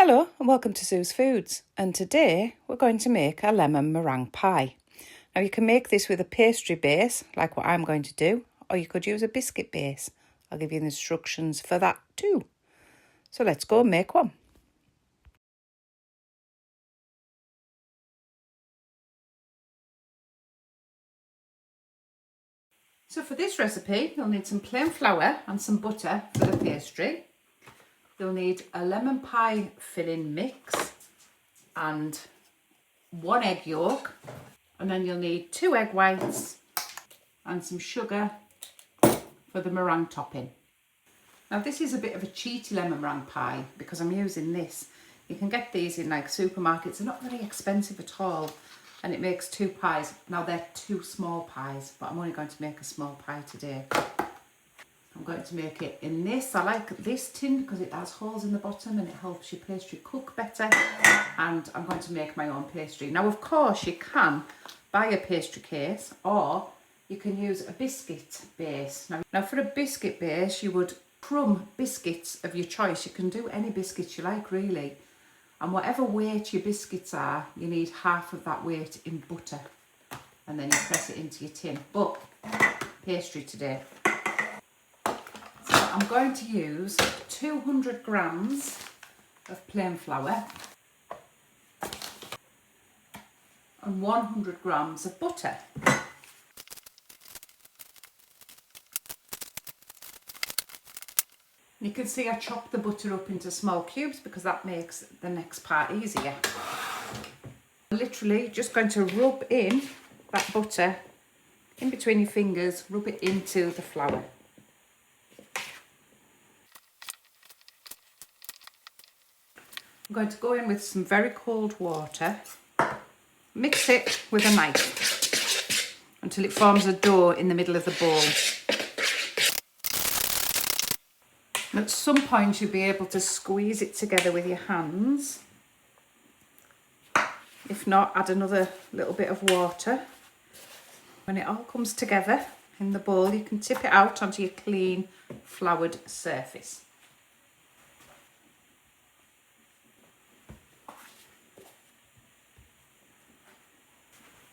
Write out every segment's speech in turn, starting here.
Hello and welcome to Sue's Foods, and today we're going to make a lemon meringue pie. Now you can make this with a pastry base like what I'm going to do, or you could use a biscuit base. I'll give you the instructions for that too. So let's go and make one. So for this recipe you'll need some plain flour and some butter for the pastry. You'll need a lemon pie filling mix and 1 egg yolk, and then you'll need 2 egg whites and some sugar for the meringue topping. Now this is a bit of a cheaty lemon meringue pie because I'm using this. You can get these in like supermarkets, they're not very expensive at all, and it makes 2 pies. Now they're 2 small pies, but I'm only going to make a small pie today. I'm going to make it in this. I like this tin because it has holes in the bottom and it helps your pastry cook better. And I'm going to make my own pastry. Now of course you can buy a pastry case or you can use a biscuit base. Now for a biscuit base you would crumb biscuits of your choice. You can do any biscuits you like really. And whatever weight your biscuits are, you need half of that weight in butter. And then you press it into your tin. But pastry today. I'm going to use 200 grams of plain flour and 100 grams of butter. You can see I chopped the butter up into small cubes because that makes the next part easier. I'm literally just going to rub in that butter in between your fingers, rub it into the flour. I'm going to go in with some very cold water, mix it with a knife until it forms a dough in the middle of the bowl. And at some point you'll be able to squeeze it together with your hands. If not, add another little bit of water. When it all comes together in the bowl, you can tip it out onto your clean floured surface.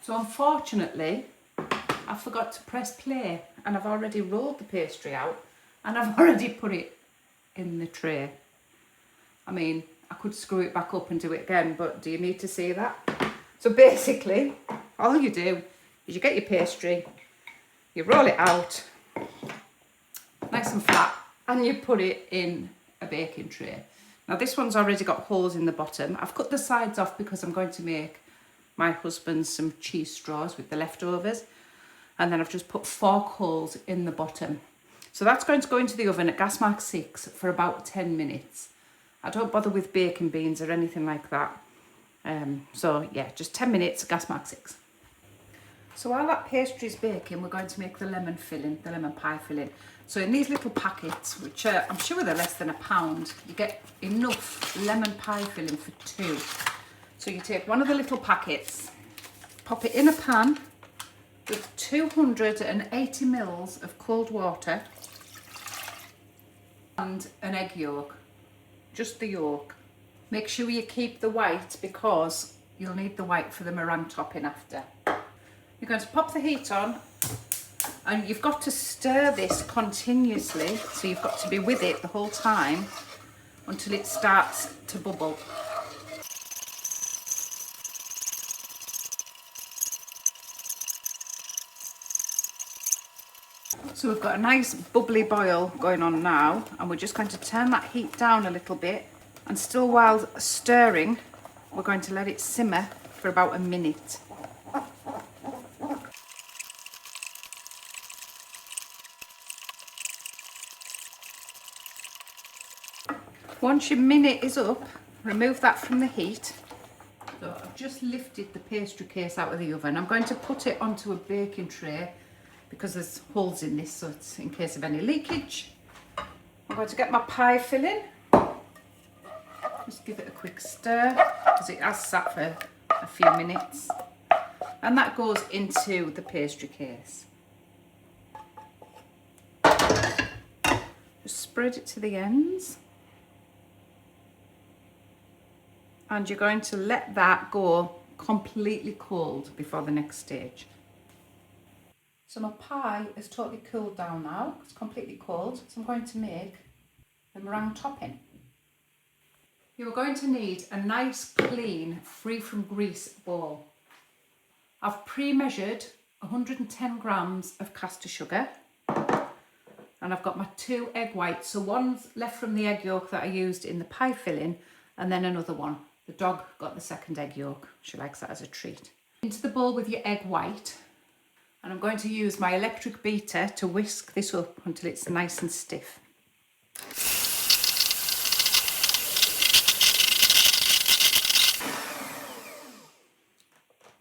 So unfortunately, I forgot to press play and I've already rolled the pastry out and I've already put it in the tray. I mean, I could screw it back up and do it again, but do you need to see that? So basically, all you do is you get your pastry, you roll it out, nice and flat, and you put it in a baking tray. Now this one's already got holes in the bottom. I've cut the sides off because I'm going to make my husband some cheese straws with the leftovers, and then I've just put fork holes in the bottom. So that's going to go into the oven at gas mark 6 for about 10 minutes. I don't bother with baking beans or anything like that. So yeah, just 10 minutes, gas mark 6. So while that pastry is baking, we're going to make the lemon filling, the lemon pie filling. So in these little packets, which I'm sure they're less than £1, you get enough lemon pie filling for 2. So you take one of the little packets, pop it in a pan with 280 mils of cold water and an egg yolk, just the yolk. Make sure you keep the white because you'll need the white for the meringue topping after. You're going to pop the heat on and you've got to stir this continuously, so you've got to be with it the whole time until it starts to bubble. So we've got a nice bubbly boil going on now, and we're just going to turn that heat down a little bit, and still while stirring we're going to let it simmer for about a minute. Once your minute is up, remove that from the heat. So I've just lifted the pastry case out of the oven. I'm going to put it onto a baking tray because there's holes in this, so it's in case of any leakage. I'm going to get my pie filling. Just give it a quick stir because it has sat for a few minutes. And that goes into the pastry case. Just spread it to the ends. And you're going to let that go completely cold before the next stage. So my pie is totally cooled down now. It's completely cold. So I'm going to make the meringue topping. You're going to need a nice, clean, free from grease bowl. I've pre-measured 110 grams of caster sugar, and I've got my 2 egg whites. So one's left from the egg yolk that I used in the pie filling, and then another one. The dog got the second egg yolk. She likes that as a treat. Into the bowl with your egg white, and I'm going to use my electric beater to whisk this up until it's nice and stiff.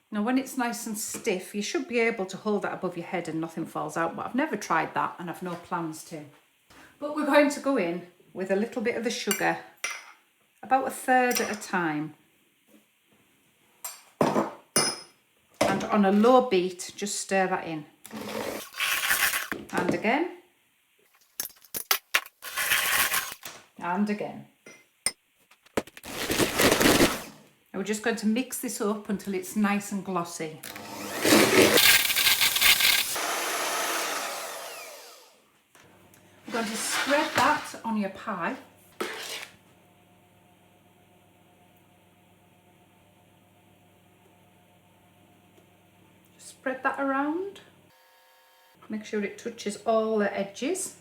Now when it's nice and stiff, you should be able to hold that above your head and nothing falls out, but I've never tried that and I've no plans to. But we're going to go in with a little bit of the sugar, about 1/3 at a time. And on a low beat, just stir that in. And again. And again. We're just going to mix this up until it's nice and glossy. We're going to spread that on your pie. Just spread that around. Make sure it touches all the edges.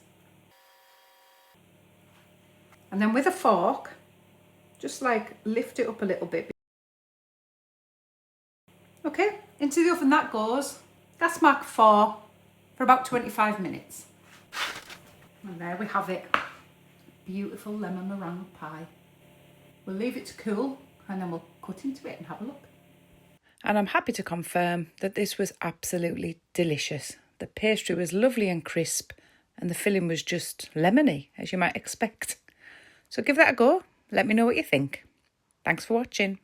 And then with a fork, just like lift it up a little bit. Okay, into the oven that goes. Gas mark 4 for about 25 minutes. And there we have it. Beautiful lemon meringue pie. We'll leave it to cool and then we'll cut into it and have a look. And I'm happy to confirm that this was absolutely delicious. The pastry was lovely and crisp and the filling was just lemony, as you might expect. So give that a go. Let me know what you think. Thanks for watching.